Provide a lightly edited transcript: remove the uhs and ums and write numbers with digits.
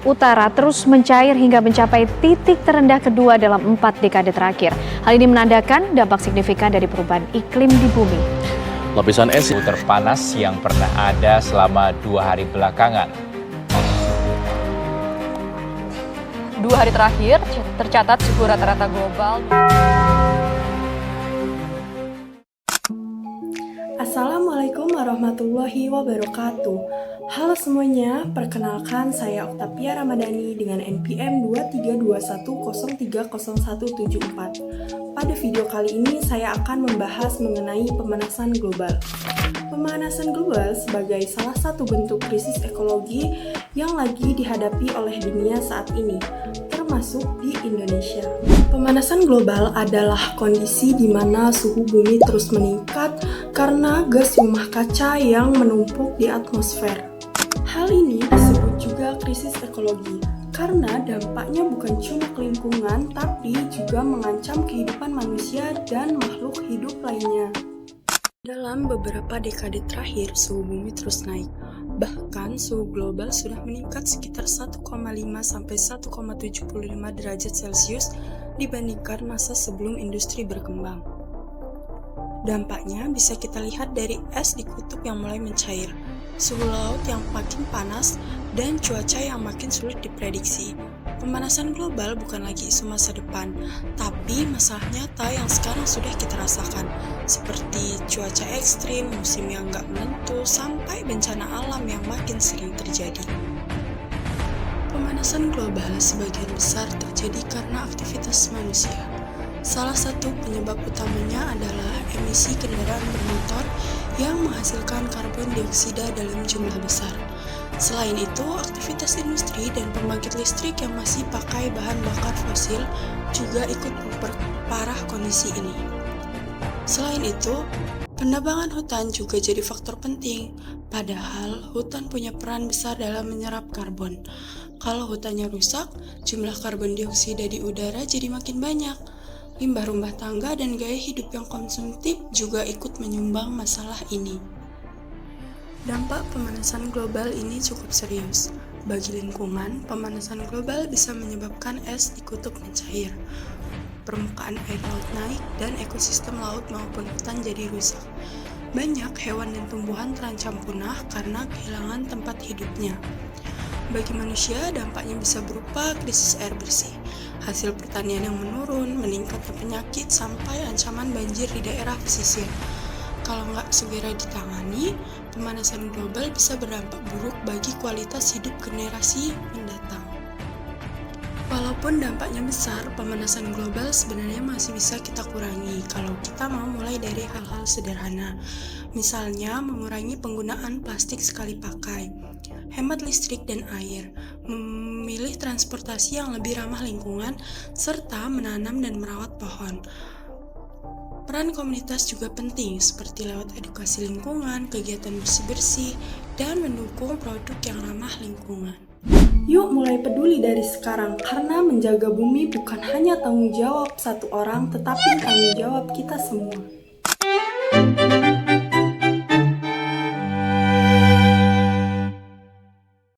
Utara terus mencair hingga mencapai titik terendah kedua dalam 4 dekade terakhir. Hal ini menandakan dampak signifikan dari perubahan iklim di bumi. Lapisan es terpanas yang pernah ada selama 2 hari belakangan. 2 hari terakhir tercatat suhu rata-rata global. Assalamualaikum warahmatullahi wabarakatuh. Halo semuanya, perkenalkan saya Oktavia Ramadhani dengan NPM 2321030174. Pada video kali ini saya akan membahas mengenai pemanasan global. Pemanasan global sebagai salah satu bentuk krisis ekologi yang lagi dihadapi oleh dunia saat ini, termasuk di Indonesia. Pemanasan global adalah kondisi di mana suhu bumi terus meningkat karena gas rumah kaca yang menumpuk di atmosfer. Hal ini disebut juga krisis ekologi karena dampaknya bukan cuma ke lingkungan tapi juga mengancam kehidupan manusia dan makhluk hidup lainnya. Dalam beberapa dekade terakhir, suhu bumi terus naik. Bahkan suhu global sudah meningkat sekitar 1,5 sampai 1,75 derajat Celcius dibandingkan masa sebelum industri berkembang. Dampaknya bisa kita lihat dari es di kutub yang mulai mencair, suhu laut yang makin panas, dan cuaca yang makin sulit diprediksi. Pemanasan global bukan lagi isu masa depan, tapi masalah nyata yang sekarang sudah kita rasakan, seperti cuaca ekstrim, musim yang nggak menentu, sampai bencana alam yang makin sering terjadi. Pemanasan global sebagian besar terjadi karena aktivitas manusia. Salah satu penyebab utamanya adalah emisi kendaraan bermotor yang menghasilkan karbon dioksida dalam jumlah besar. Selain itu, aktivitas industri dan pembangkit listrik yang masih pakai bahan bakar fosil juga ikut memperparah kondisi ini. Selain itu, penebangan hutan juga jadi faktor penting, padahal hutan punya peran besar dalam menyerap karbon. Kalau hutannya rusak, jumlah karbon dioksida di udara jadi makin banyak. Limbah rumah tangga dan gaya hidup yang konsumtif juga ikut menyumbang masalah ini. Dampak pemanasan global ini cukup serius. Bagi lingkungan, pemanasan global bisa menyebabkan es di kutub mencair, permukaan air laut naik, dan ekosistem laut maupun hutan jadi rusak. Banyak hewan dan tumbuhan terancam punah karena kehilangan tempat hidupnya. Bagi manusia, dampaknya bisa berupa krisis air bersih, hasil pertanian yang menurun, meningkatnya penyakit, sampai ancaman banjir di daerah pesisir. Kalau nggak segera ditangani, pemanasan global bisa berdampak buruk bagi kualitas hidup generasi mendatang. Walaupun dampaknya besar, pemanasan global sebenarnya masih bisa kita kurangi kalau kita mau mulai dari hal-hal sederhana. Misalnya, mengurangi penggunaan plastik sekali pakai, hemat listrik dan air, memilih transportasi yang lebih ramah lingkungan, serta menanam dan merawat pohon. Peran komunitas juga penting, seperti lewat edukasi lingkungan, kegiatan bersih-bersih, dan mendukung produk yang ramah lingkungan. Yuk mulai peduli dari sekarang, karena menjaga bumi bukan hanya tanggung jawab satu orang, tetapi tanggung jawab kita semua.